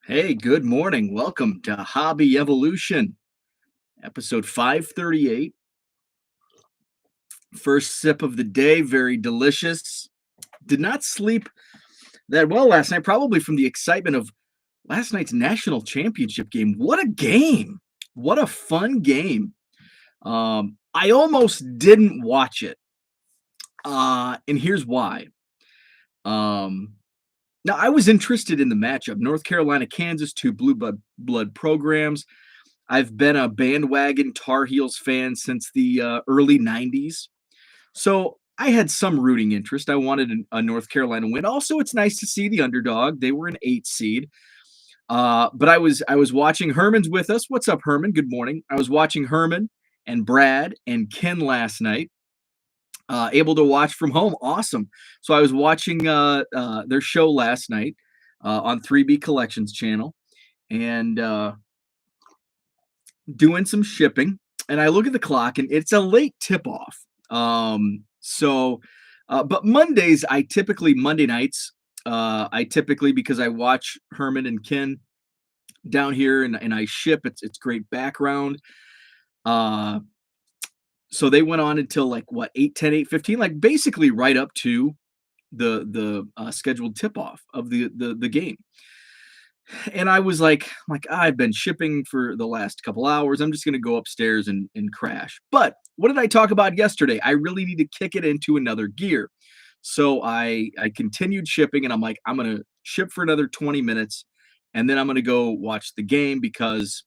Hey, good morning. Welcome to Hobby Evolution, episode 538. First sip of the day, very delicious. Did not sleep that well last night, probably from the excitement of last night's national championship game. What a game! What a fun game. I almost didn't watch it. And here's why. Um, Now, I was interested in the matchup. North Carolina, Kansas, two blue blood programs. I've been a bandwagon Tar Heels fan since the early 90s. So I had some rooting interest. I wanted a North Carolina win. Also, it's nice to see the underdog. They were an 8 seed. But I was watching. Herman's with us. What's up, Herman? Good morning. I was watching Herman and Brad and Ken last night. Able to watch from home. Awesome. So I was watching their show last night on 3B Collections channel and doing some shipping. And I look at the clock and it's a late tip off. But Mondays, Monday nights, I typically, because I watch Herman and Ken down here and I ship, it's great background. Uh, so they went on until like what, 8:10, 8:15, like basically right up to the scheduled tip off of the game. And I was like, I've been shipping for the last couple hours. I'm just going to go upstairs and crash. But what did I talk about yesterday? I really need to kick it into another gear. So I continued shipping and I'm like, I'm going to ship for another 20 minutes and then I'm going to go watch the game because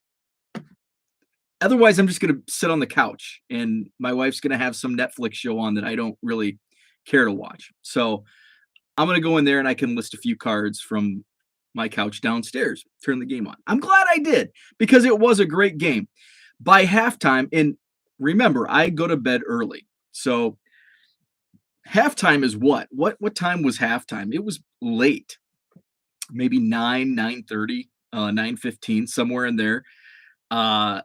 otherwise I'm just going to sit on the couch and my wife's going to have some Netflix show on that I don't really care to watch. So I'm going to go in there and I can list a few cards from my couch downstairs, turn the game on. I'm glad I did because it was a great game. By halftime, and remember, I go to bed early. So halftime is what? What time was halftime? It was late. Maybe 9:30, 9:15, somewhere in there. Uh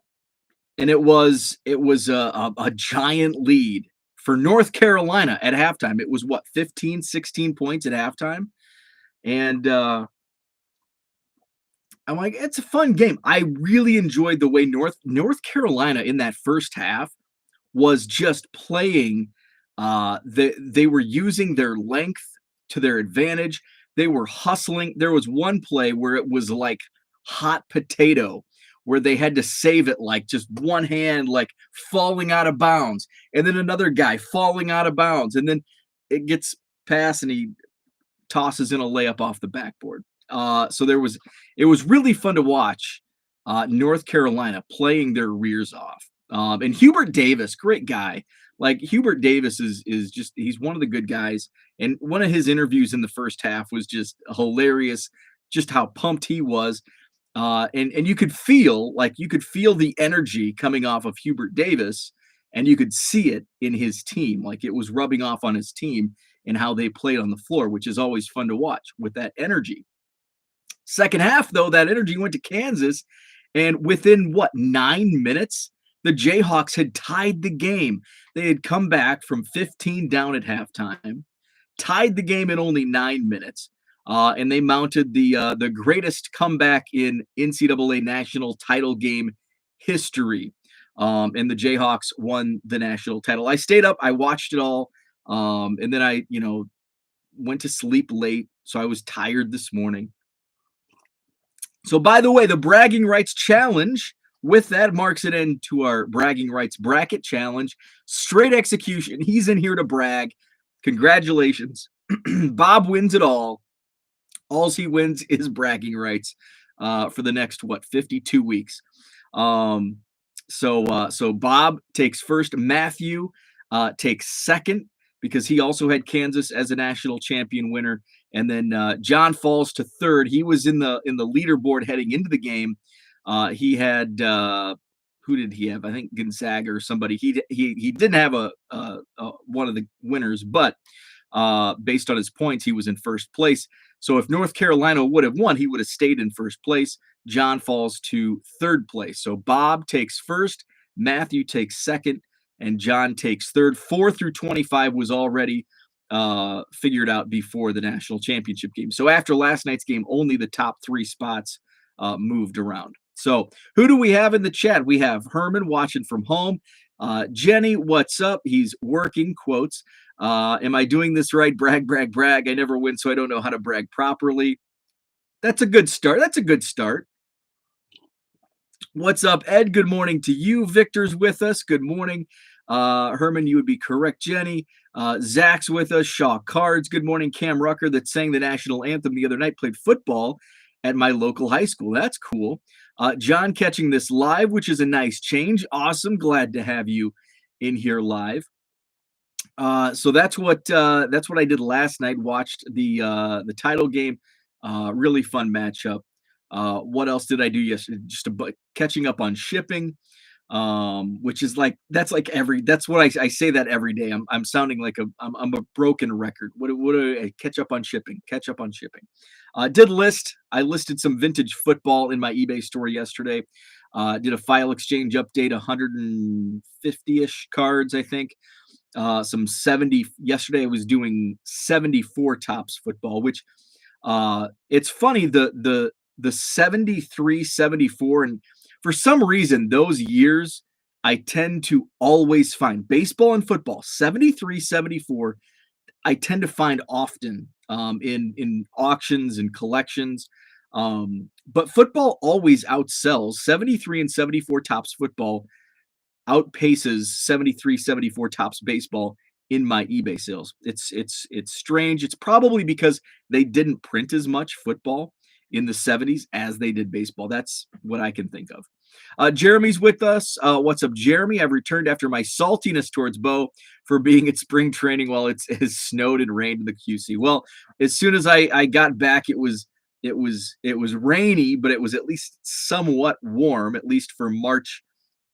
and it was a giant lead for North Carolina at halftime. It was what, 15, 16 points at halftime. And I'm like, it's a fun game. I really enjoyed the way North Carolina in that first half was just playing. They were using their length to their advantage. They were hustling. There was one play where it was like hot potato, where they had to save it like just one hand, like falling out of bounds, and then another guy falling out of bounds, and then it gets past and he tosses in a layup off the backboard. So it was really fun to watch North Carolina playing their rears off. And Hubert Davis, great guy. Like Hubert Davis is just, he's one of the good guys. And one of his interviews in the first half was just hilarious, just how pumped he was. And you could feel the energy coming off of Hubert Davis, and you could see it in his team. Like it was rubbing off on his team and how they played on the floor, which is always fun to watch with that energy. Second half, though, that energy went to Kansas, and within what, 9 minutes, the Jayhawks had tied the game. They had come back from 15 down at halftime, tied the game in only 9 minutes, and they mounted the greatest comeback in NCAA national title game history. And the Jayhawks won the national title. I stayed up, I watched it all, and then I went to sleep late, so I was tired this morning. So, by the way, the bragging rights challenge, with that, marks an end to our bragging rights bracket challenge. Straight execution. He's in here to brag. Congratulations. Bob wins it all. All he wins is bragging rights for the next, 52 weeks. So Bob takes first. Matthew takes second because he also had Kansas as a national champion winner. And then John falls to third. He was in the leaderboard heading into the game. He had who did he have? I think Gonzaga or somebody. He didn't have a one of the winners, but based on his points, he was in first place. So if North Carolina would have won, he would have stayed in first place. John falls to third place. So Bob takes first, Matthew takes second, and John takes third. 4 through 25 was already figured out before the national championship game. So after last night's game, only the top 3 spots moved around. So who do we have in the chat? We have Herman watching from home. Jenny, what's up? He's working, quotes. Am I doing this right? Brag, brag, brag. I never win, so I don't know how to brag properly. That's a good start. That's a good start. What's up, Ed? Good morning to you. Victor's with us. Good morning. Herman, you would be correct. Jenny. Zach's with us. Shaw Cards. Good morning. Cam Rucker, that sang the national anthem the other night, played football at my local high school. That's cool. John catching this live, which is a nice change. Awesome. Glad to have you in here live. So that's what I did last night. Watched the title game. Really fun matchup. What else did I do yesterday? Just catching up on shipping, which is that's what I say that every day. I'm sounding like I'm a broken record. What do I catch up on shipping? Catch up on shipping. I listed some vintage football in my eBay store yesterday. Did a file exchange update, 150-ish cards, I think. Some 70. Yesterday I was doing 74 tops football, which it's funny, the 73, 74, and for some reason those years I tend to always find baseball and football 73, 74. I tend to find often in auctions and collections. But football always outsells 73 and 74 tops football, outpaces 73, 74 tops baseball in my eBay sales. It's strange. It's probably because they didn't print as much football in the 70s as they did baseball. That's what I can think of. Jeremy's with us. What's up, Jeremy? I've returned after my saltiness towards Bo for being at spring training while it has snowed and rained in the QC. Well, as soon as I got back, it was rainy, but it was at least somewhat warm, at least for March,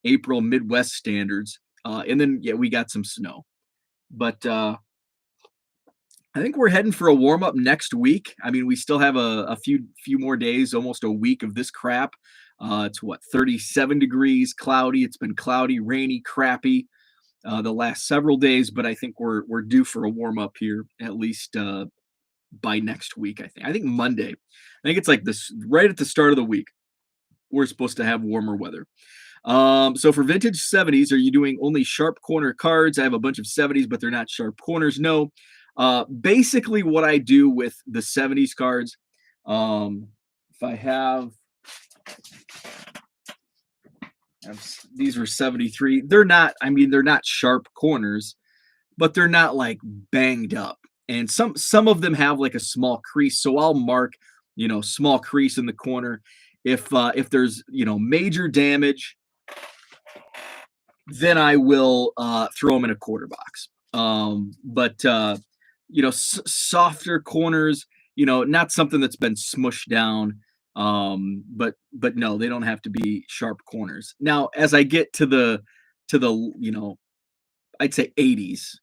April Midwest standards. And then we got some snow. But I think we're heading for a warm up next week. I mean, we still have a few more days, almost a week of this crap. It's 37 degrees, cloudy. It's been cloudy, rainy, crappy the last several days, but I think we're due for a warm up here at least by next week. I think Monday. I think it's like this right at the start of the week. We're supposed to have warmer weather. So for vintage 70s, are you doing only sharp corner cards? I have a bunch of 70s, but they're not sharp corners. No. Basically what I do with the 70s cards, if I have these were 73, they're not sharp corners, but they're not like banged up. And some of them have like a small crease. So I'll mark, small crease in the corner. If there's, major damage, then I will throw them in a quarter box. But softer corners, not something that's been smushed down. But no, they don't have to be sharp corners. Now, as I get to the I'd say 80s,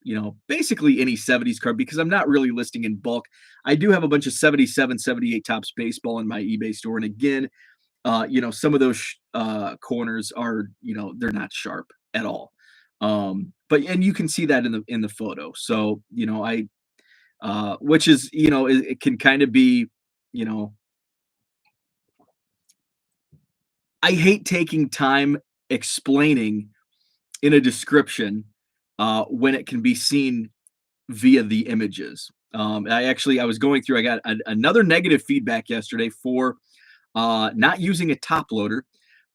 basically any 70s card, because I'm not really listing in bulk. I do have a bunch of 77, 78 tops baseball in my eBay store. And again, some of those corners are, they're not sharp at all. But you can see that in the photo. So, which is, it can kind of be, I hate taking time explaining in a description when it can be seen via the images. I was going through, I got another negative feedback yesterday for not using a top loader.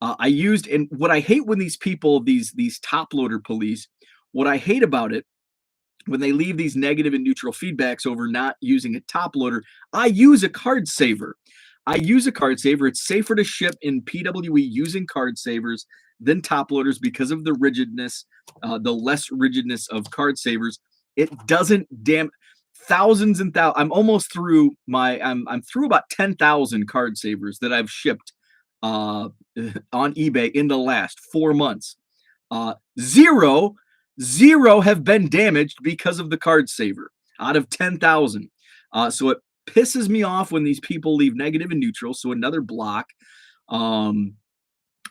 I used, and what I hate when these people, these top loader police, what I hate about it, when they leave these negative and neutral feedbacks over not using a top loader, I use a card saver. It's safer to ship in PWE using card savers than top loaders because of the rigidness, the less rigidness of card savers. It doesn't thousands and thousands. I'm almost through I'm through about 10,000 card savers that I've shipped on eBay in the last 4 months. Zero have been damaged because of the card saver out of 10,000. So it pisses me off when these people leave negative and neutral. So another block. I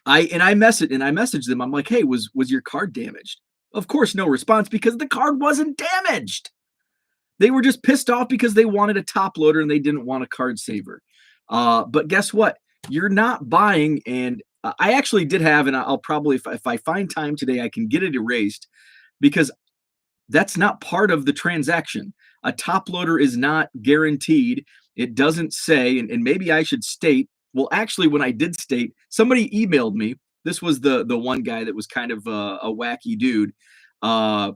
messaged them. I'm like, hey, was your card damaged? Of course, no response, because the card wasn't damaged. They were just pissed off because they wanted a top loader and they didn't want a card saver. But guess what? you're not buying. And I actually did have, and I'll probably, if I find time today, I can get it erased, because that's not part of the transaction. A top loader is not guaranteed. It doesn't say, and maybe I should state, well, actually, when I did state, somebody emailed me. This was the one guy that was kind of a wacky dude. I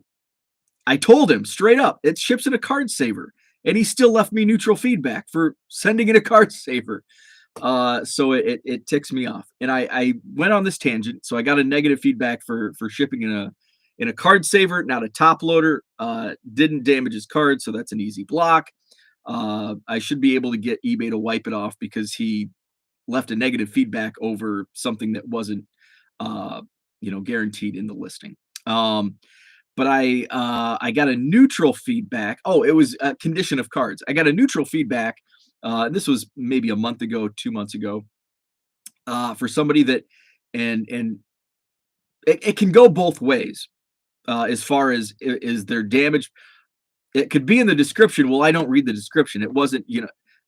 told him straight up, it ships in a card saver, and he still left me neutral feedback for sending in a card saver. So it ticks me off, and I went on this tangent. So I got a negative feedback for shipping in a card saver, not a top loader. Didn't damage his card, so that's an easy block. I should be able to get eBay to wipe it off because he left a negative feedback over something that wasn't, guaranteed in the listing. But I got a neutral feedback. Oh, it was a condition of cards. I got a neutral feedback. This was maybe a month ago, 2 months ago, for somebody that, and it can go both ways, as far as is there damage. It could be in the description. Well, I don't read the description. It wasn't,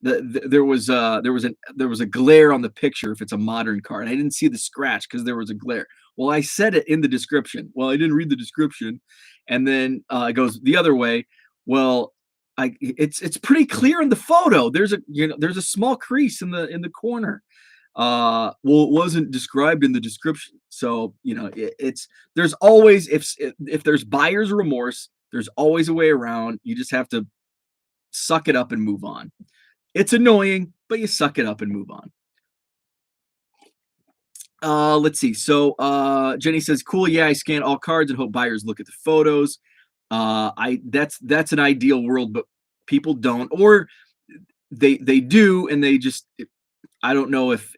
there was a glare on the picture if it's a modern card. I didn't see the scratch because there was a glare. Well, I said it in the description. Well, I didn't read the description, and then it goes the other way. Well, it's pretty clear in the photo. There's a small crease in the corner. Well, it wasn't described in the description. So there's always, if there's buyer's remorse, there's always a way around. You just have to suck it up and move on. It's annoying, but you suck it up and move on. Let's see. So Jenny says, cool. Yeah, I scan all cards and hope buyers look at the photos. That's an ideal world, but people don't, or they do, and they just, I don't know if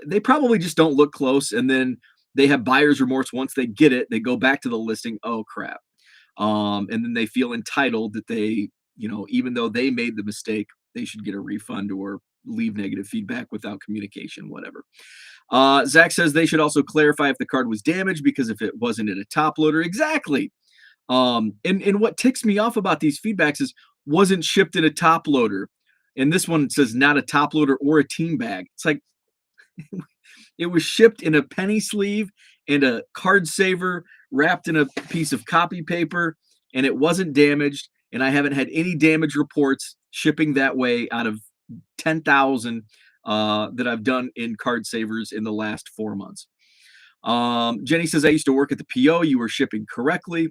they probably just don't look close, and then they have buyer's remorse once they get it. They go back to the listing. Oh crap. And then they feel entitled that they, even though they made the mistake, they should get a refund or leave negative feedback without communication, whatever. Zach says they should also clarify if the card was damaged, because if it wasn't in a top loader, exactly. And what ticks me off about these feedbacks is wasn't shipped in a top loader. And this one says not a top loader or a team bag. It's like it was shipped in a penny sleeve and a card saver wrapped in a piece of copy paper, and it wasn't damaged. And I haven't had any damage reports shipping that way out of 10,000 that I've done in card savers in the last 4 months. Jenny says, I used to work at the PO. You were shipping correctly.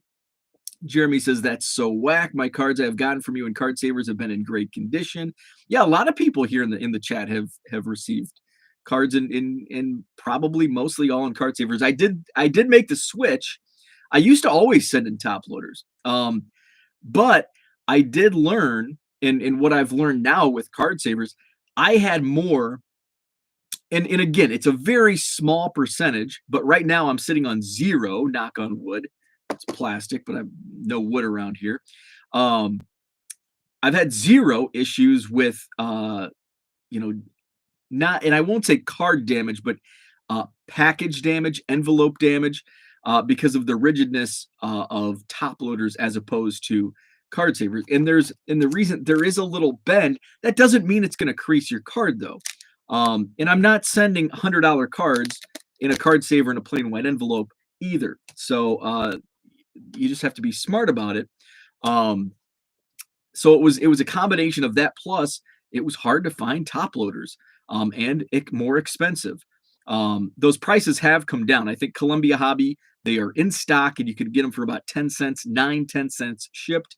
Jeremy says, that's so whack. My cards I have gotten from you in card savers have been in great condition. Yeah, a lot of people here in the chat have received cards in probably mostly all in card savers. I did make the switch. I used to always send in top loaders. But I did learn, in what I've learned now with card savers, I had more, and again, it's a very small percentage, but right now I'm sitting on 0, knock on wood. It's plastic, but I've no wood around here. I've had 0 issues with, not, and I won't say card damage, but package damage, envelope damage, because of the rigidness of top loaders as opposed to card savers. And the reason there is a little bend, that doesn't mean it's going to crease your card though. And I'm not sending $100 cards in a card saver in a plain white envelope either. So you just have to be smart about it. So it was a combination of that, plus it was hard to find top loaders, and more expensive. Those prices have come down. I think Columbia Hobby, they are in stock, and you can get them for about 10 cents, 10 cents shipped.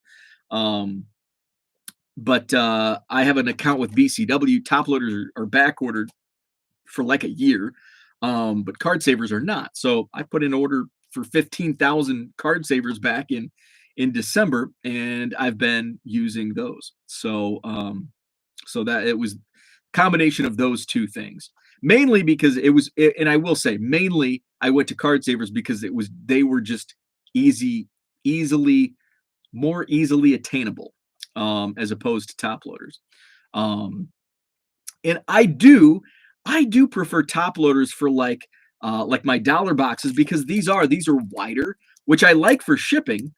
But I have an account with BCW. Top loaders are back ordered for like a year, but card savers are not. So I put in order for 15,000 card savers back in December, and I've been using those. So so that it was combination of those two things, mainly because and I will say mainly I went to card savers because they were just more easily attainable, as opposed to top loaders. And I do prefer top loaders for like my dollar boxes, because these are wider, which I like for shipping,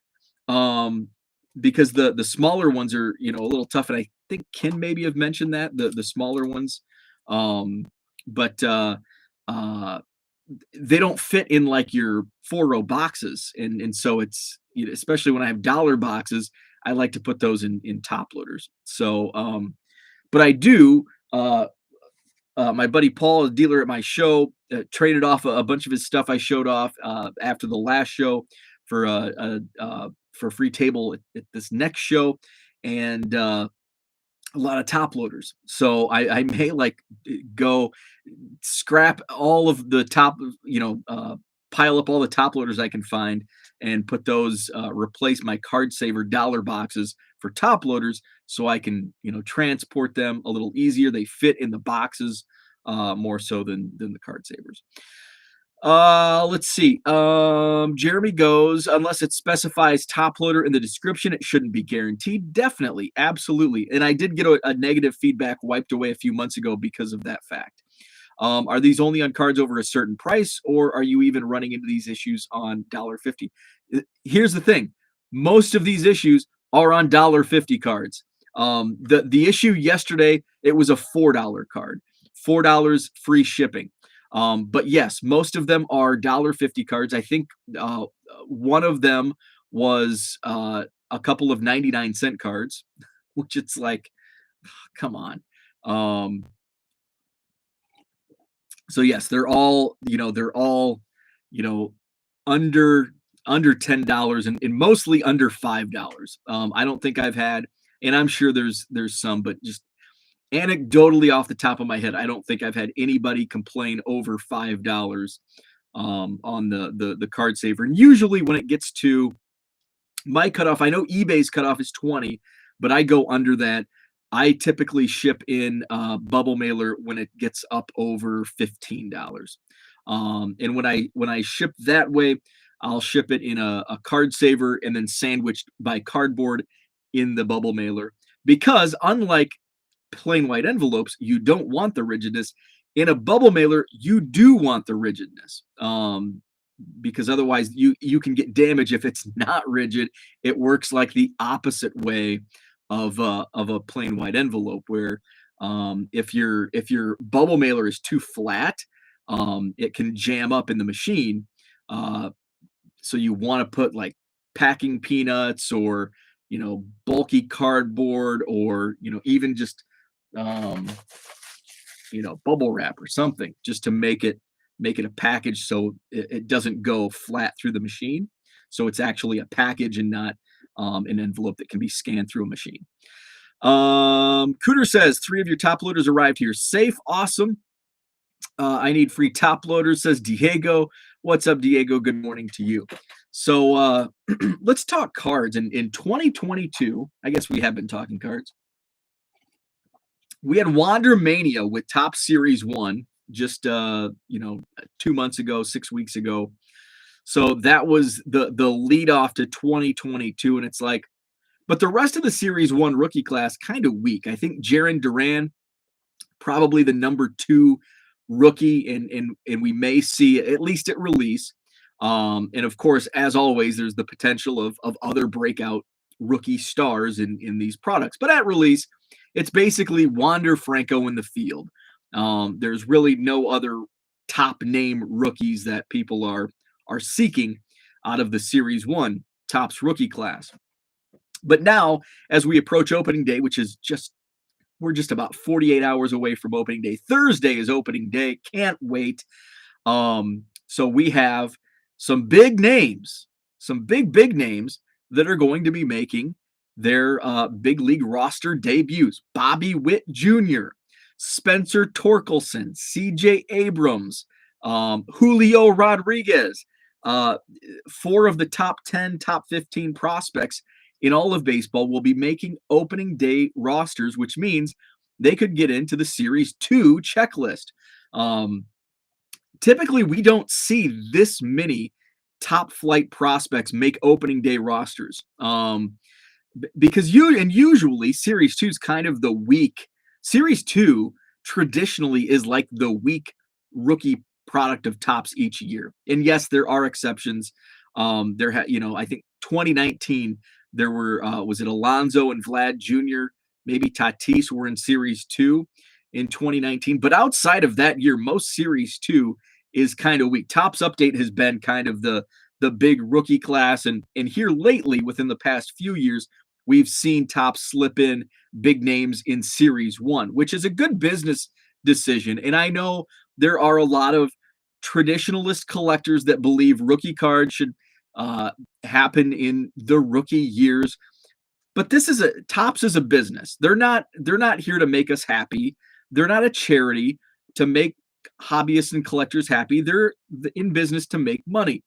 because the smaller ones are a little tough, and I think Ken maybe have mentioned that the smaller ones but they don't fit in like your 4-row boxes, and so it's, especially when I have dollar boxes, I like to put those in top loaders. So, but I do. My buddy Paul, a dealer at my show, traded off a bunch of his stuff I showed off after the last show for for a free table at this next show, and a lot of top loaders. So I may like go scrap all of the top, pile up all the top loaders I can find and put those, replace my card saver dollar boxes for top loaders so I can, transport them a little easier. They fit in the boxes more so than the card savers. Let's see. Jeremy goes, unless it specifies top loader in the description, it shouldn't be guaranteed. Definitely, absolutely. And I did get a negative feedback wiped away a few months ago because of that fact. Are these only on cards over a certain price, or are you even running into these issues on $1.50? Here's the thing: most of these issues are on $1.50 cards. The issue yesterday, it was a $4 card, $4 free shipping. But yes, most of them are $1.50 cards. I think one of them was a couple of 99-cent cards, which it's like, come on. So yes, they're all, under $10 and mostly under $5. I don't think I've had, and I'm sure there's some, but just anecdotally off the top of my head, I don't think I've had anybody complain over $5 on the card saver. And usually when it gets to my cutoff, I know eBay's cutoff is 20, but I go under that. I typically ship in bubble mailer when it gets up over $15. And when I ship that way, I'll ship it in a card saver and then sandwiched by cardboard in the bubble mailer. Because unlike plain white envelopes, you don't want the rigidness. In a bubble mailer, you do want the rigidness. Because otherwise you can get damage if it's not rigid. It works like the opposite way of a plain white envelope, where if your bubble mailer is too flat, it can jam up in the machine. So you want to put like packing peanuts or bulky cardboard, or even just bubble wrap or something, just to make it a package so it doesn't go flat through the machine. So it's actually a package and not an envelope that can be scanned through a machine. Cooter says 3 of your top loaders arrived here safe. Awesome. I need free top loaders, says Diego. What's up, Diego? Good morning to you. So let's talk cards. And in 2022, I guess we have been talking cards. We had Wander Mania with Top Series 1 just 2 months ago, 6 weeks ago. So that was the lead off to 2022, and it's like, but the rest of the Series 1 rookie class kind of weak. I think Jarren Duran probably the number 2 rookie, and we may see at least at release. And of course, as always, there's the potential of other breakout rookie stars in these products. But at release, it's basically Wander Franco in the field. There's really no other top name rookies that people are seeking out of the Series 1 Topps rookie class. But now, as we approach opening day, which is we're just about 48 hours away from opening day. Thursday is opening day. Can't wait. So we have some big names, some big names that are going to be making their big league roster debuts. Bobby Witt Jr., Spencer Torkelson, CJ Abrams, Julio Rodriguez, 4 of the top 10, top 15 prospects in all of baseball will be making opening day rosters, which means they could get into the Series 2 checklist. Typically, we don't see this many top flight prospects make opening day rosters. Because usually Series 2 is kind of the weak. Series 2 traditionally is like the weak rookie product of Topps each year. And yes, there are exceptions. I think 2019 there were was it Alonso and Vlad Jr., maybe Tatis were in Series 2. in 2019. But outside of that year, most Series 2 is kind of weak. Topps Update has been kind of the big rookie class. And here lately, within the past few years, we've seen Topps slip in big names in Series 1, which is a good business decision. And I know there are a lot of traditionalist collectors that believe rookie cards should happen in the rookie years. But Topps is a business. They're not here to make us happy. They're not a charity to make hobbyists and collectors happy. They're in business to make money.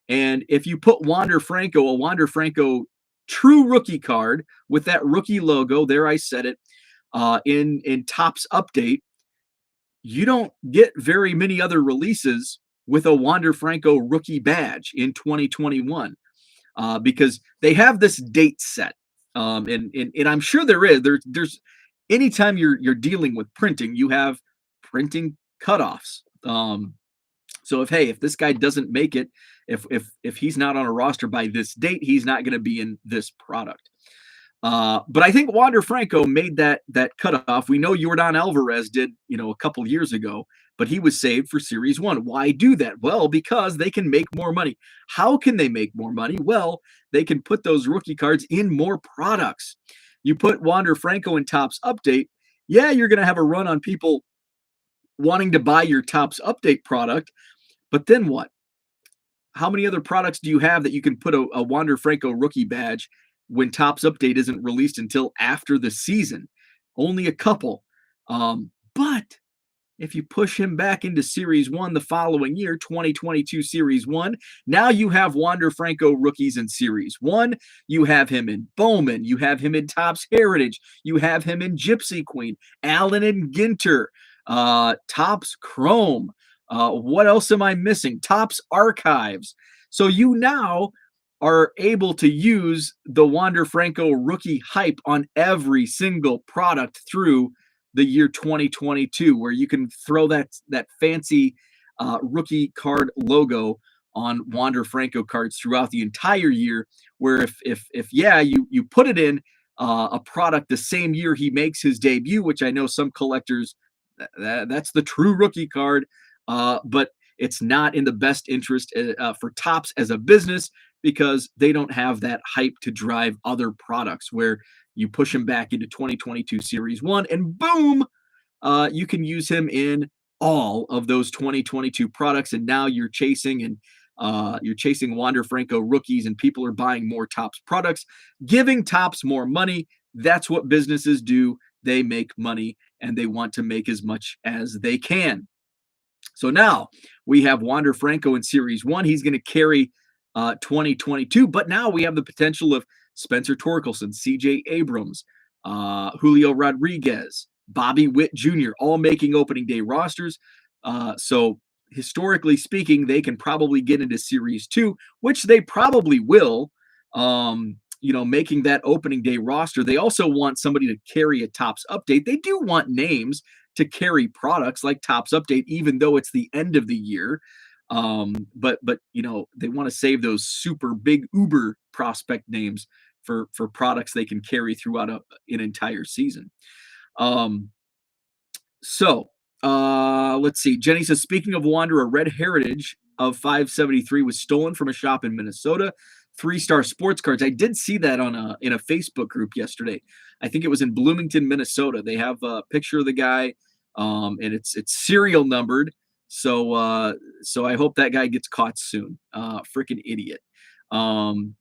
And if you put a Wander Franco true rookie card with that rookie logo, there I said it, in Topps Update, you don't get very many other releases with a Wander Franco rookie badge in 2021 because they have this date set. And I'm sure there's anytime you're dealing with printing, you have printing cutoffs. So if this guy doesn't make it, if he's not on a roster by this date, he's not going to be in this product. But I think Wander Franco made that cutoff. We know Yordan Alvarez did, a couple years ago, but he was saved for Series 1. Why do that? Well, because they can make more money. How can they make more money? Well, they can put those rookie cards in more products. You put Wander Franco in Topps Update, yeah, you're going to have a run on people wanting to buy your Topps Update product, but then what? How many other products do you have that you can put a Wander Franco rookie badge when Topps Update isn't released until after the season? Only a couple. But if you push him back into Series 1 the following year, 2022 Series 1, now you have Wander Franco rookies in Series 1. You have him in Bowman. You have him in Topps Heritage. You have him in Gypsy Queen, Allen and Ginter, Topps Chrome. What else am I missing? Topps Archives. So you now are able to use the Wander Franco rookie hype on every single product through the year 2022, where you can throw that fancy rookie card logo on Wander Franco cards throughout the entire year. Where if you put it in a product the same year he makes his debut, which I know some collectors that's the true rookie card, but it's not in the best interest for Topps as a business, because they don't have that hype to drive other products, where you push him back into 2022 Series 1 and boom, you can use him in all of those 2022 products. And now you're chasing Wander Franco rookies, and people are buying more Topps products, giving Topps more money. That's what businesses do. They make money, and they want to make as much as they can. So now we have Wander Franco in Series 1. He's going to carry 2022, but now we have the potential of Spencer Torkelson, CJ Abrams, Julio Rodriguez, Bobby Witt Jr., all making opening day rosters. So historically speaking, they can probably get into Series 2, which they probably will, making that opening day roster. They also want somebody to carry a Topps Update. They do want names to carry products like Topps Update, even though it's the end of the year. But they want to save those super big Uber prospect names for products they can carry throughout an entire season. Let's see. Jenny says, speaking of Wander, a red Heritage of 573 was stolen from a shop in Minnesota. 3-star sports cards. I did see that in a Facebook group yesterday. I think it was in Bloomington, Minnesota. They have a picture of the guy, and it's serial numbered. So I hope that guy gets caught soon. Freaking idiot.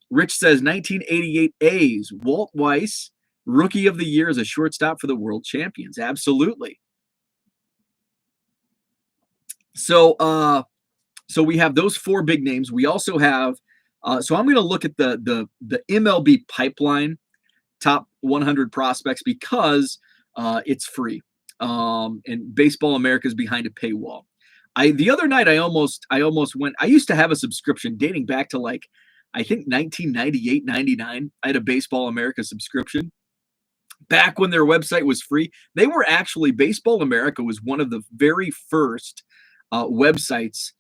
Rich says 1988 A's, Walt Weiss, Rookie of the Year as a shortstop for the World Champions. Absolutely. So we have those four big names. We also have, so I'm going to look at the MLB Pipeline top 100 prospects, because it's free. And Baseball America is behind a paywall. The other night I almost went. I used to have a subscription dating back to I think 1998, 99. I had a Baseball America subscription back when their website was free. They were actually, Baseball America was one of the very first websites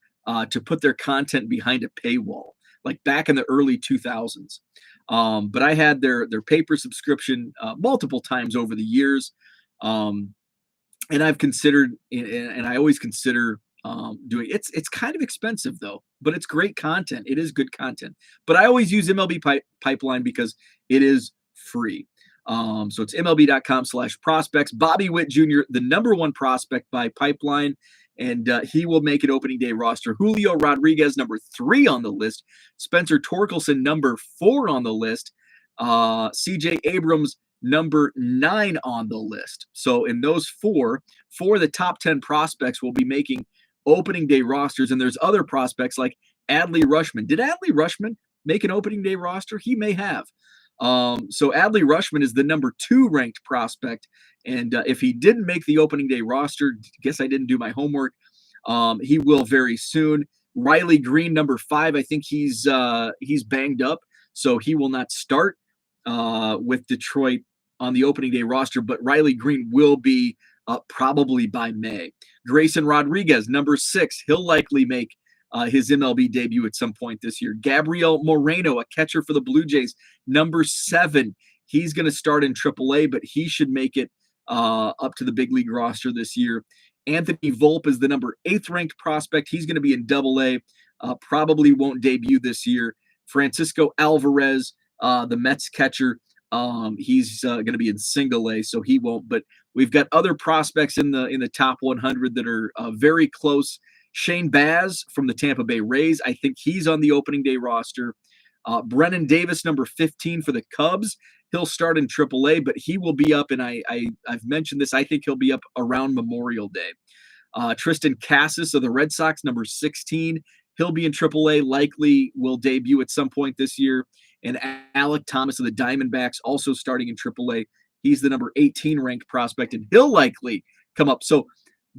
to put their content behind a paywall, like back in the early 2000s. But I had their paper subscription multiple times over the years. and I've considered, and I always consider doing it's kind of expensive though, but it's great content. It is good content. But I always use Pipeline because it is free. So it's MLB.com/prospects. Bobby Witt Jr., the number one prospect by Pipeline, and he will make an opening day roster. Julio Rodriguez, number 3 on the list. Spencer Torkelson, number 4 on the list. CJ Abrams, number 9 on the list. So in those four of the top 10 prospects will be making opening day rosters, and there's other prospects like Adley Rutschman. Did Adley Rutschman make an opening day roster? He may have. So Adley Rutschman is the number 2 ranked prospect, and if he didn't make the opening day roster, guess I didn't do my homework. He will very soon. Riley Green, number 5, I think he's banged up, so he will not start with Detroit on the opening day roster, but Riley Green will be probably by May. Grayson Rodriguez, number 6, he'll likely make his MLB debut at some point this year. Gabrielle Moreno, a catcher for the Blue Jays, number 7. He's going to start in AAA, but he should make it up to the big league roster this year. Anthony Volpe is the number 8th ranked prospect. He's going to be in AA. Probably won't debut this year. Francisco Alvarez, the Mets catcher, he's going to be in Single A, so he won't. But we've got other prospects in the top 100 that are very close. Shane Baz from the Tampa Bay Rays, I think he's on the opening day roster. Brennan Davis, number 15 for the Cubs. He'll start in AAA, but he will be up, and I've mentioned this, I think he'll be up around Memorial Day. Tristan Casas of the Red Sox, number 16. He'll be in AAA, likely will debut at some point this year. And Alec Thomas of the Diamondbacks, also starting in AAA. He's the number 18 ranked prospect, and he'll likely come up. So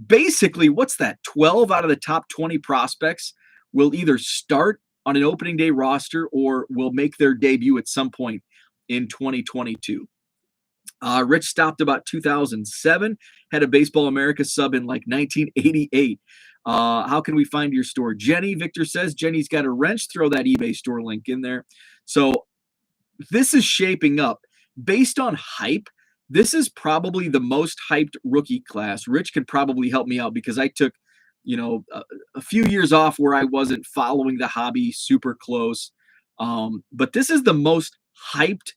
basically, what's that? 12 out of the top 20 prospects will either start on an opening day roster or will make their debut at some point in 2022. Rich stopped about 2007, had a Baseball America sub in like 1988. How can we find your store? Jenny, Victor says, Jenny's got a wrench. Throw that eBay store link in there. So this is shaping up. Based on hype, this is probably the most hyped rookie class. Rich can probably help me out because I took, a few years off where I wasn't following the hobby super close. But this is the most hyped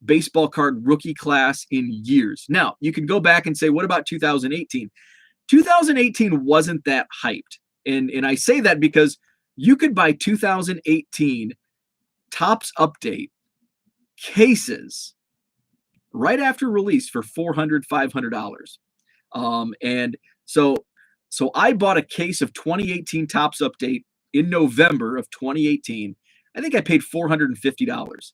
baseball card rookie class in years. Now, you can go back and say, what about 2018? 2018 wasn't that hyped. And I say that because you could buy 2018 Topps Update cases right after release for $400, $500. And so I bought a case of 2018 Topps Update in November of 2018. I think I paid $450.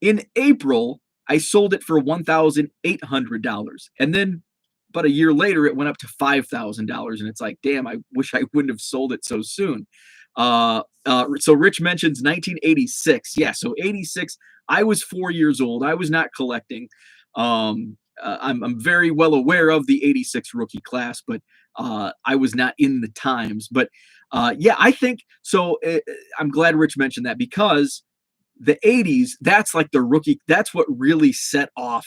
In April, I sold it for $1,800. And then about a year later, it went up to $5,000. And it's like, damn, I wish I wouldn't have sold it so soon. So Rich mentions 1986. Yeah, so 86, I was 4 years old. I was not collecting. I'm very well aware of the 86 rookie class, but I was not in the times. But yeah, I think so. I'm glad Rich mentioned that because the 80s, that's like the rookie. That's what really set off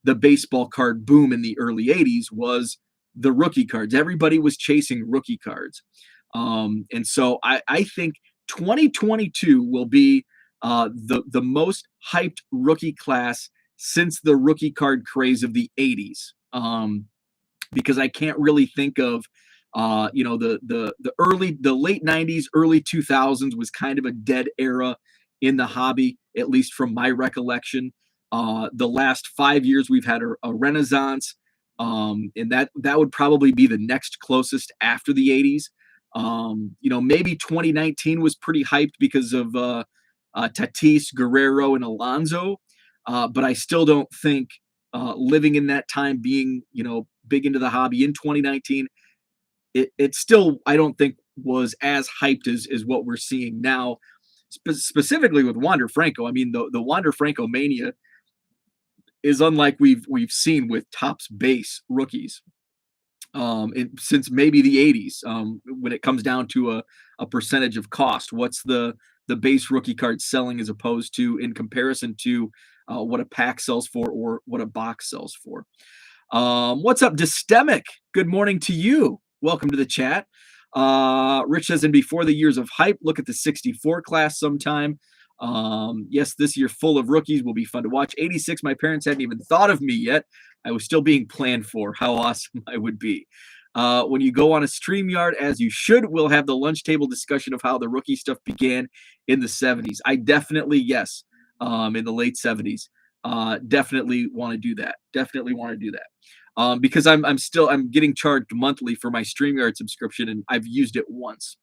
the baseball card boom in the early 80s was the rookie cards. Everybody was chasing rookie cards. And so I think 2022 will be the most hyped rookie class since the rookie card craze of the 80s. Because I can't really think of the late 90s, early 2000s was kind of a dead era in the hobby, at least from my recollection. The last 5 years we've had a renaissance, and that would probably be the next closest after the 80s. Maybe 2019 was pretty hyped because of Tatis, Guerrero, and Alonso. But I still don't think living in that time, being, big into the hobby in 2019, it still, I don't think was as hyped as what we're seeing now, specifically with Wander Franco. I mean, the Wander Franco mania is unlike we've seen with Topps base rookies. Since maybe the 80s, when it comes down to a percentage of cost, what's the base rookie card selling as opposed to in comparison to what a pack sells for or what a box sells for. What's up, Dystemic? Good morning to you. Welcome to the chat. Rich says, and before the years of hype, look at the 64 class sometime. Yes, this year full of rookies will be fun to watch. 86, my parents hadn't even thought of me yet. I was still being planned for. How awesome I would be. When you go on a StreamYard, as you should, we'll have the lunch table discussion of how the rookie stuff began in the 70s. I definitely, yes, in the late 70s. Definitely want to do that. Definitely want to do that. Because I'm getting charged monthly for my StreamYard subscription, and I've used it once.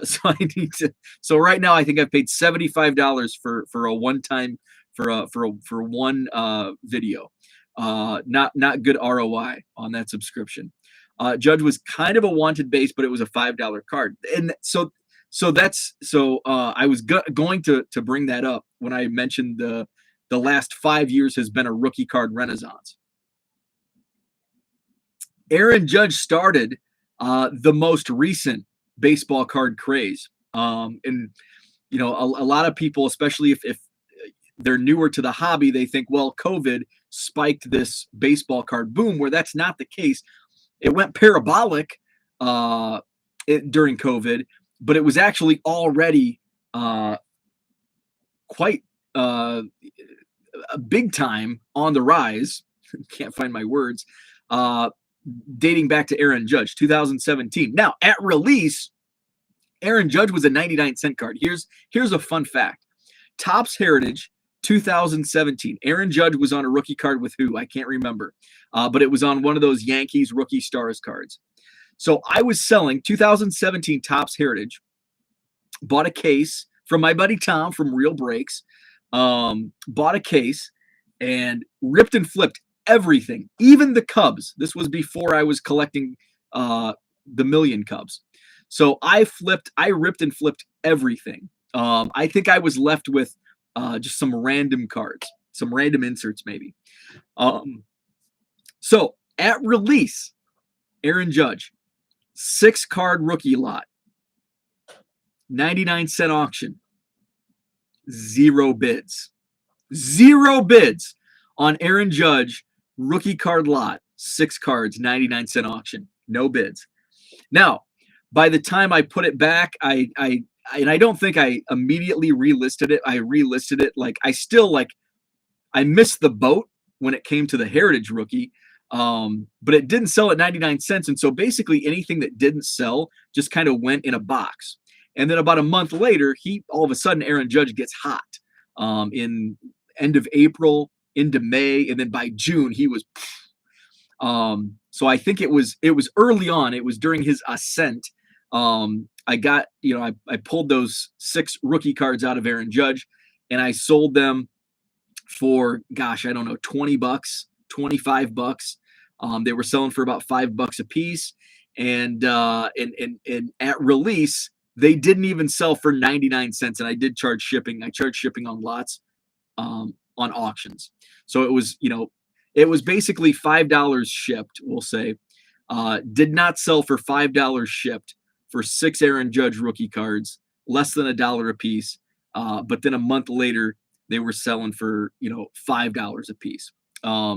So I need to. So right now, I think I've paid $75 for a one-time for one video. Not good ROI on that subscription. Judge was kind of a wanted base, but it was a $5 card, and so I was going to bring that up when I mentioned the last 5 years has been a rookie card renaissance. Aaron Judge started the most recent baseball card craze, and a lot of people, especially if they're newer to the hobby, they think, well, COVID spiked this baseball card boom, where that's not the case. It went parabolic during COVID, but it was actually already quite big time on the rise. Can't find my words. Dating back to Aaron Judge, 2017. Now, at release, Aaron Judge was a 99-cent card. Here's a fun fact. Topps Heritage, 2017. Aaron Judge was on a rookie card with who? I can't remember. But it was on one of those Yankees Rookie Stars cards. So I was selling 2017 Topps Heritage, bought a case from my buddy Tom from Real Breaks, bought a case and ripped and flipped everything, even the Cubs. This was before I was collecting the million Cubs. So I ripped and flipped everything. I think I was left with just some random cards, some random inserts maybe. So at release, Aaron Judge, 6-card rookie lot, 99-cent auction, 0 bids. 0 bids on Aaron Judge rookie card lot, 6 cards, 99-cent auction, no bids. Now, by the time I put it back, I don't think I immediately relisted it. I relisted it I missed the boat when it came to the Heritage rookie, but it didn't sell at 99 cents. And so basically anything that didn't sell just kind of went in a box. And then about a month later, all of a sudden, Aaron Judge gets hot in end of April into May. And then by June, he was. So I think it was early on. It was during his ascent. I got, I pulled those 6 rookie cards out of Aaron Judge and I sold them for, gosh, I don't know, $20, $25. They were selling for about $5 a piece. And at release, they didn't even sell for 99 cents. And I did charge shipping. I charged shipping on lots, on auctions. So it was basically $5 shipped, we'll say. Did not sell for $5 shipped for 6 Aaron Judge rookie cards, less than $1 a piece. But then a month later, they were selling for, $5 a piece.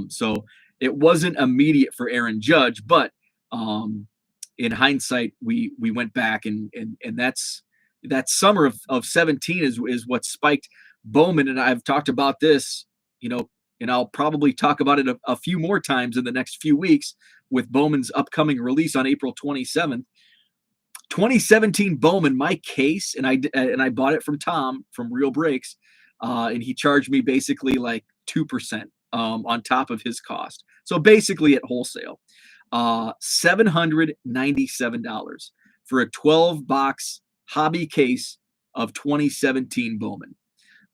So it wasn't immediate for Aaron Judge, but in hindsight, we went back and that's that summer of 17 is what spiked Bowman. And I've talked about this, and I'll probably talk about it a few more times in the next few weeks with Bowman's upcoming release on April 27th. 2017 Bowman, my case, and I bought it from Tom from Real Breaks, and he charged me basically like 2% on top of his cost. So basically at wholesale, $797 for a 12-box hobby case of 2017 Bowman.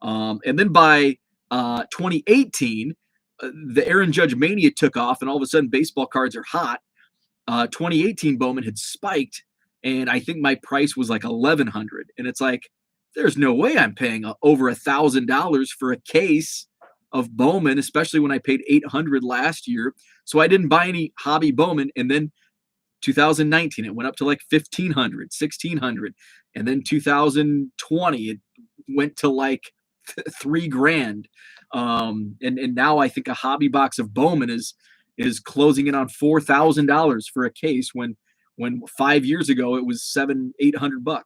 And then by 2018, the Aaron Judge mania took off, and all of a sudden baseball cards are hot. 2018 Bowman had spiked, and I think my price was like $1,100. And it's like, there's no way I'm paying over $1,000 for a case of Bowman, especially when I paid $800 last year. So I didn't buy any hobby Bowman. And then 2019, it went up to like $1,500, $1,600. And then 2020, it went to like $3,000. And now I think a hobby box of Bowman is is closing in on $4,000 for a case when 5 years ago it was $700-800.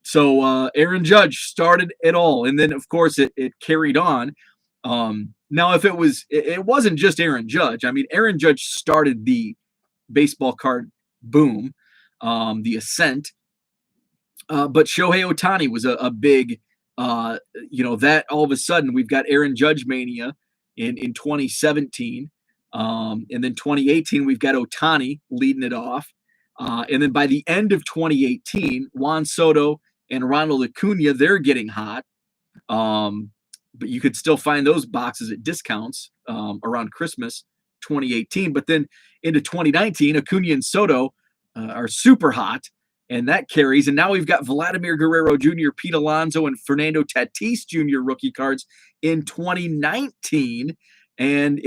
So Aaron Judge started it all, and then of course it carried on. Now, if it wasn't just Aaron Judge. I mean, Aaron Judge started the baseball card boom, the ascent. But Shohei Ohtani was a big, that all of a sudden we've got Aaron Judge mania in 2017. And then 2018, we've got Ohtani leading it off. And then by the end of 2018, Juan Soto and Ronald Acuna, they're getting hot. But you could still find those boxes at discounts around Christmas 2018. But then into 2019, Acuna and Soto are super hot, and that carries. And now we've got Vladimir Guerrero Jr., Pete Alonso, and Fernando Tatis Jr. rookie cards in 2019. And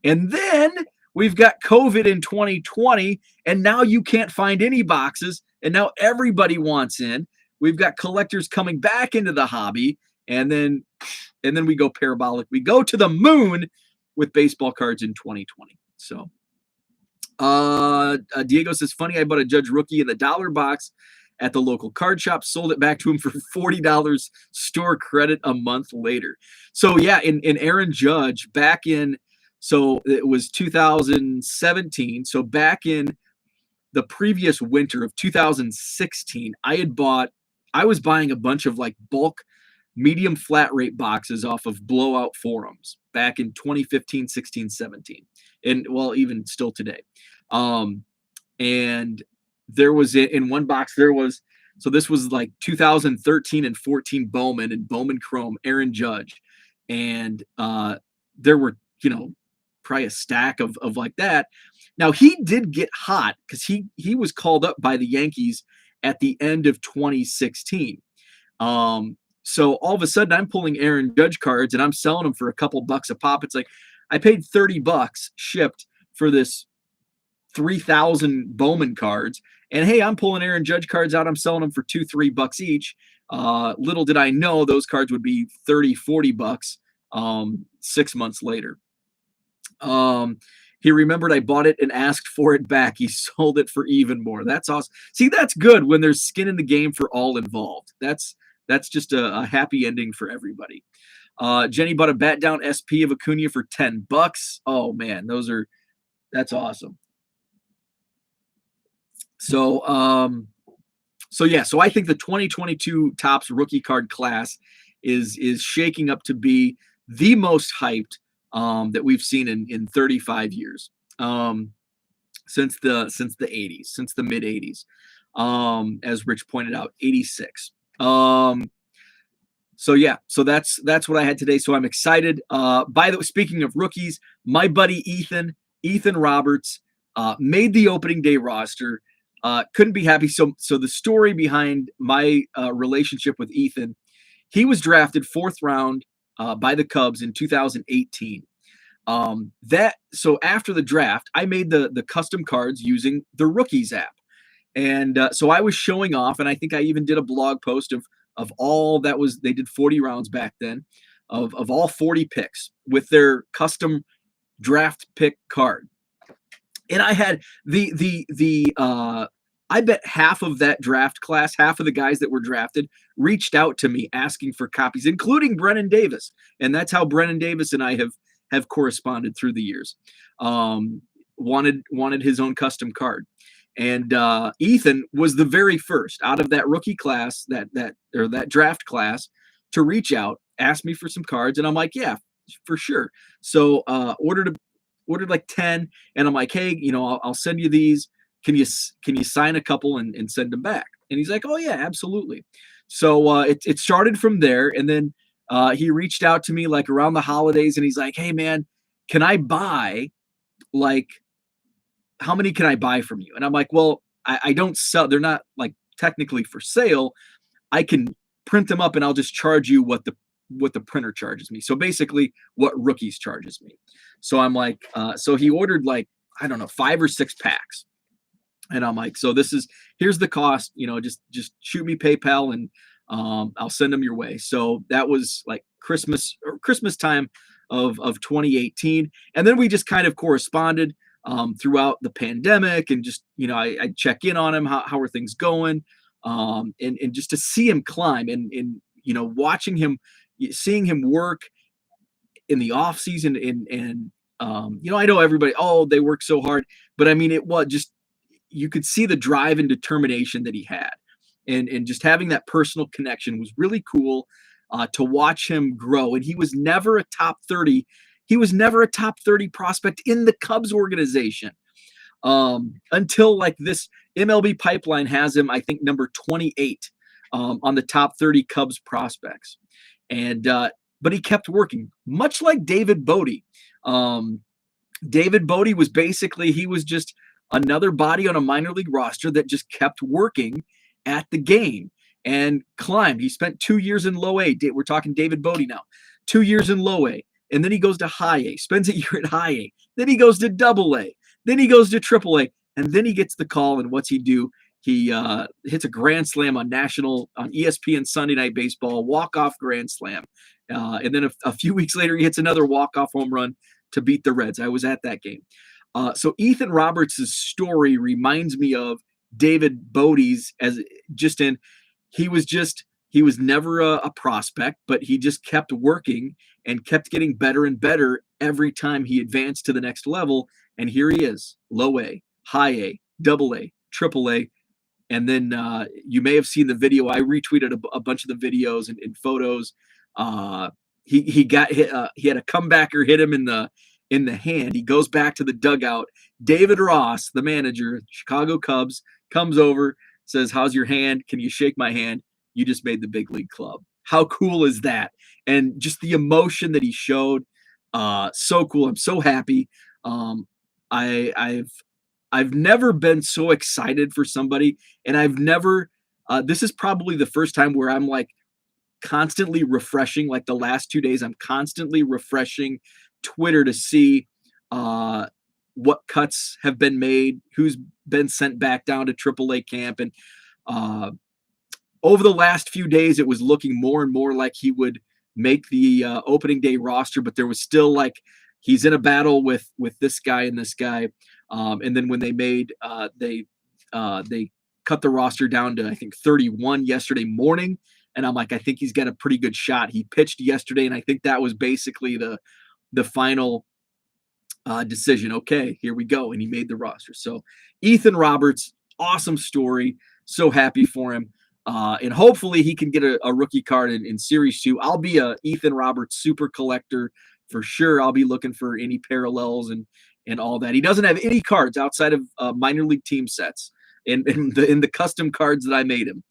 and then we've got COVID in 2020, and now you can't find any boxes, and now everybody wants in. We've got collectors coming back into the hobby, and then we go parabolic. We go to the moon with baseball cards in 2020. So Diego says, funny, I bought a Judge rookie in the dollar box at the local card shop, sold it back to him for $40 store credit a month later. So yeah, in Aaron Judge back in, so it was 2017. So back in the previous winter of 2016, I was buying a bunch of like bulk medium flat rate boxes off of blowout forums back in 2015, 16, 17. And well, even still today. And there was in one box, so this was like 2013 and 14 Bowman and Bowman Chrome, Aaron Judge. And there were, probably a stack of like that. Now he did get hot because he was called up by the Yankees at the end of 2016. So all of a sudden I'm pulling Aaron Judge cards and I'm selling them for a couple bucks a pop. It's like I paid $30 shipped for this 3,000 Bowman cards. And hey, I'm pulling Aaron Judge cards out. I'm selling them for $2-3 each. Little did I know those cards would be $30-40 6 months later. He remembered I bought it and asked for it back. He sold it for even more. That's awesome. See, that's good when there's skin in the game for all involved. That's just a happy ending for everybody. Jenny bought a bat down SP of Acuna for $10. Oh man, that's awesome. So yeah, so I think the 2022 Topps rookie card class is shaking up to be the most hyped that we've seen in 35 years, since the 80s, since the mid 80s, as Rich pointed out, 86. So yeah, so that's what I had today. So I'm excited. By the way, speaking of rookies, my buddy Ethan Roberts made the opening day roster. Couldn't be happy. So the story behind my relationship with Ethan, he was drafted 4th round by the Cubs in 2018. So after the draft, I made the custom cards using the Rookies app. And so I was showing off, and I think I even did a blog post of all that was, they did 40 rounds back then of all 40 picks with their custom draft pick card. And I had I bet half of that draft class, half of the guys that were drafted reached out to me asking for copies, including Brennan Davis. And that's how Brennan Davis and I have corresponded through the years. Wanted his own custom card. And Ethan was the very first out of that rookie class, that draft class, to reach out, ask me for some cards. And I'm like, yeah, for sure. So ordered like 10, and I'm like, hey, I'll send you these. Can you sign a couple and send them back? And he's like, oh yeah, absolutely. So it started from there. And then he reached out to me like around the holidays, and he's like, hey man, can I buy, like, how many can I buy from you? And I'm like, well, I don't sell. They're not like technically for sale. I can print them up and I'll just charge you what the printer charges me. So basically what Rookies charges me. So I'm like, so he ordered like, I don't know, 5 or 6 packs. And I'm like, so here's the cost, just shoot me PayPal and I'll send them your way. So that was like Christmas time of 2018. And then we just kind of corresponded throughout the pandemic, and just, I check in on him. How are things going? And just to see him climb, and watching him, seeing him work in the off season, and I know everybody, oh, they work so hard, but I mean, it was just, you could see the drive and determination that he had, and just having that personal connection was really cool to watch him grow. And he was never a top 30. He was never a top 30 prospect in the Cubs organization until like this. MLB Pipeline has him, I think, number 28 on the top 30 Cubs prospects. And but he kept working, much like David Bodie. David Bodie was basically, he was just another body on a minor league roster that just kept working at the game and climbed. He spent 2 years in low A. We're talking David Bodie now. 2 years in low A. And then he goes to high A, spends a year at high A. Then he goes to double A. Then he goes to triple A. And then he gets the call. And what's he do? He hits a grand slam on ESPN Sunday Night Baseball, walk-off grand slam. And then a few weeks later, he hits another walk-off home run to beat the Reds. I was at that game. So Ethan Roberts' story reminds me of David Bodie's, he was never a prospect, but he just kept working and kept getting better and better every time he advanced to the next level. And here he is, low A, high A, double A, triple A. And then you may have seen the video. I retweeted a bunch of the videos and photos. He got hit. He had a comebacker hit him in the hand. He goes back to the dugout. David Ross, the manager, Chicago Cubs, comes over, says, "How's your hand? Can you shake my hand? You just made the big league club." How cool is that? And just the emotion that he showed, so cool. I'm so happy. I've never been so excited for somebody, and I've never. This is probably the first time where I'm like constantly refreshing. Like the last 2 days, I'm constantly refreshing Twitter to see what cuts have been made, who's been sent back down to AAA camp. And over the last few days, it was looking more and more like he would make the opening day roster, but there was still like, he's in a battle with this guy and this guy. And then when they made, they cut the roster down to, I think, 31 yesterday morning. And I'm like, I think he's got a pretty good shot. He pitched yesterday, and I think that was basically the final decision. Okay, here we go. And he made the roster. So Ethan Roberts, awesome story. So happy for him. And hopefully he can get a rookie card in Series 2. I'll be a Ethan Roberts super collector for sure. I'll be looking for any parallels and all that. He doesn't have any cards outside of minor league team sets in the custom cards that I made him.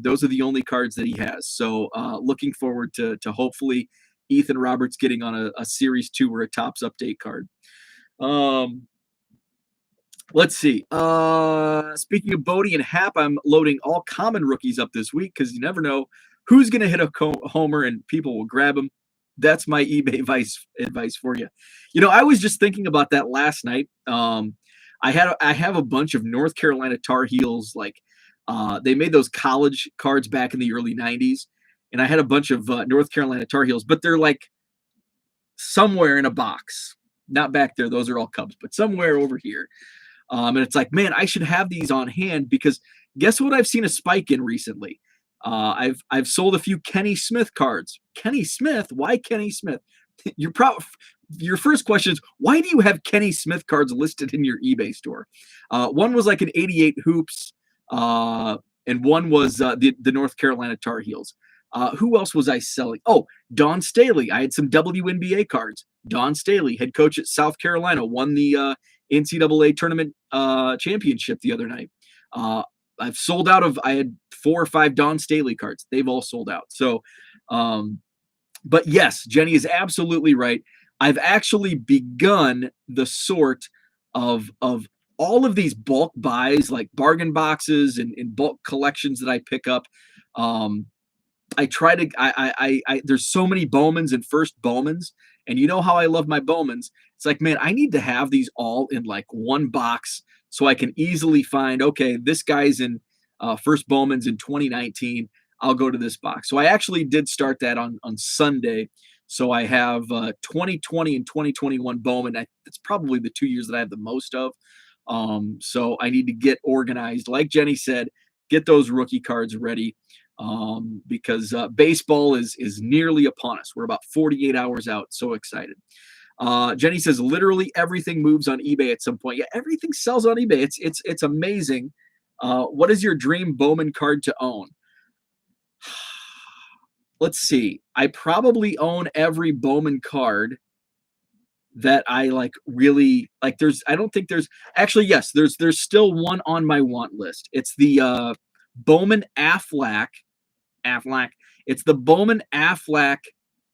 Those are the only cards that he has. So looking forward to hopefully Ethan Roberts getting on a Series 2 or a Topps update card. Let's see. Speaking of Bodie and Hap, I'm loading all common rookies up this week because you never know who's going to hit a homer and people will grab him. That's my eBay advice for you. I was just thinking about that last night. I have a bunch of North Carolina Tar Heels. Like they made those college cards back in the early 90s. And I had a bunch of North Carolina Tar Heels, but they're like somewhere in a box. Not back there. Those are all Cubs, but somewhere over here. And it's like, man, I should have these on hand because guess what I've seen a spike in recently? I've sold a few Kenny Smith cards. Kenny Smith? Why Kenny Smith? Your first question is, why do you have Kenny Smith cards listed in your eBay store? One was like an 88 Hoops, and one was the North Carolina Tar Heels. Who else was I selling? Oh, Don Staley. I had some WNBA cards. Don Staley, head coach at South Carolina, won the NCAA tournament championship the other night. I've sold out I had 4 or 5 Don Staley cards. They've all sold out. So, but yes, Jenny is absolutely right. I've actually begun the sort of all of these bulk buys, like bargain boxes and bulk collections that I pick up. I try to, there's so many Bowmans and first Bowmans, and you know how I love my Bowmans. It's like, man, I need to have these all in like one box so I can easily find, okay, this guy's in first Bowman's in 2019. I'll go to this box. So I actually did start that on Sunday. So I have 2020 and 2021 Bowman. It's probably the 2 years that I have the most of. So I need to get organized. Like Jenny said, get those rookie cards ready because baseball is nearly upon us. We're about 48 hours out. So excited. Jenny says literally everything moves on eBay at some point. Yeah, everything sells on eBay. It's amazing. What is your dream Bowman card to own? Let's see. I probably own every Bowman card that I like really like. I don't think actually, yes, there's still one on my want list. It's the Bowman Aflac. It's the Bowman Aflac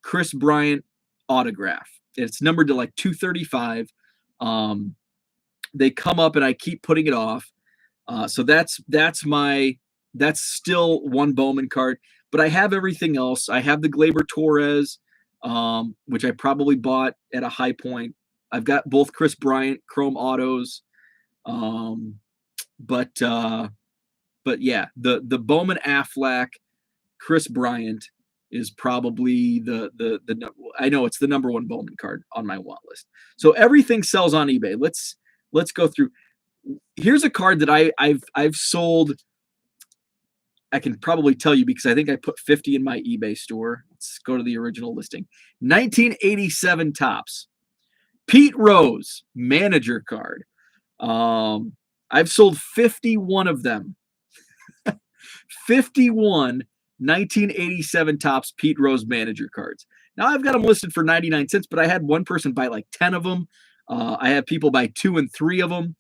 Chris Bryant autograph. It's numbered to like 235. They come up and I keep putting it off. So that's still one Bowman card, but I have everything else. I have the Gleyber Torres, which I probably bought at a high point. I've got both Chris Bryant Chrome autos. But yeah, the Bowman Aflac Chris Bryant is probably the I know it's the number one Bowman card on my want list. So everything sells on eBay. Let's go through. Here's a card that I've sold. I can probably tell you because I think I put 50 in my eBay store. Let's go to the original listing. 1987 Topps. Pete Rose manager card. I've sold 51 of them. 51 1987 Topps Pete Rose manager cards. Now I've got them listed for 99 cents, but I had one person buy like 10 of them. I had people buy 2 and 3 of them.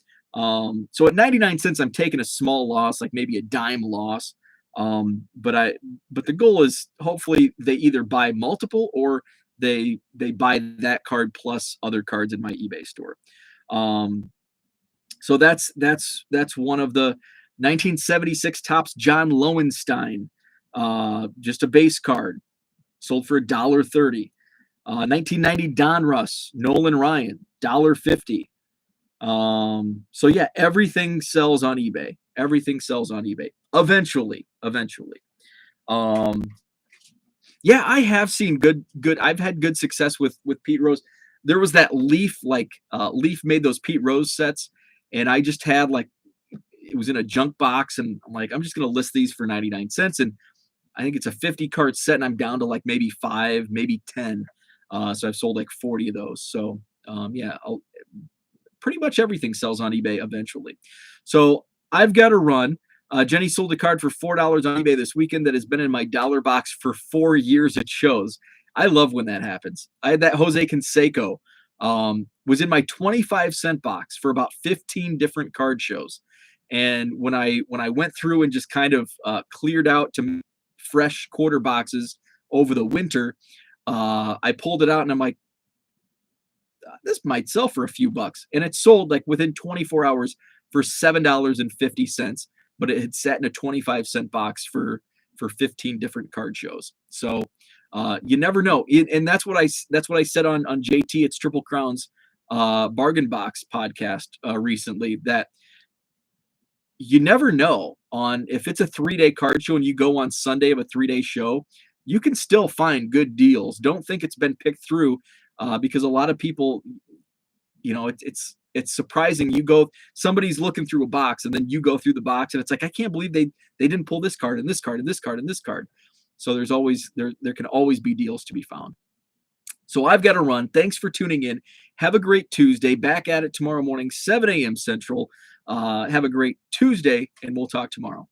So at 99 cents, I'm taking a small loss, like maybe a dime loss. But the goal is hopefully they either buy multiple or they buy that card plus other cards in my eBay store. So that's one of the 1976 Topps John Lowenstein, just a base card, sold for $1.30. 1990 Donruss Nolan Ryan, $1.50. So yeah, everything sells on eBay. Everything sells on eBay. Eventually. Yeah, I have seen good. I've had good success with Pete Rose. There was that Leaf made those Pete Rose sets, and I just had it was in a junk box, and I'm like, I'm just gonna list these for 99 cents, and I think it's a 50 card set, and I'm down to like maybe 5, maybe 10. So I've sold like 40 of those. So yeah, pretty much everything sells on eBay eventually. So I've got to run. Jenny sold a card for $4 on eBay this weekend that has been in my dollar box for 4 years. It shows. I love when that happens. I had that Jose Canseco, was in my 25-cent box for about 15 different card shows. And when I went through and just kind of cleared out to fresh quarter boxes over the winter, I pulled it out and I'm like, this might sell for a few bucks. And it sold like within 24 hours for $7.50, but it had sat in a 25-cent box for 15 different card shows. So you never know. And that's what I said on JT, it's Triple Crown's Bargain Box podcast recently, that you never know on if it's a 3-day card show and you go on Sunday of a 3-day show, you can still find good deals. Don't think it's been picked through because a lot of people, it's surprising. Somebody's looking through a box and then you go through the box and it's like, I can't believe they didn't pull this card and this card and this card and this card. So there can always be deals to be found. So I've got to run. Thanks for tuning in. Have a great Tuesday. Back at it tomorrow morning, 7 a.m. Central. Have a great Tuesday, and we'll talk tomorrow.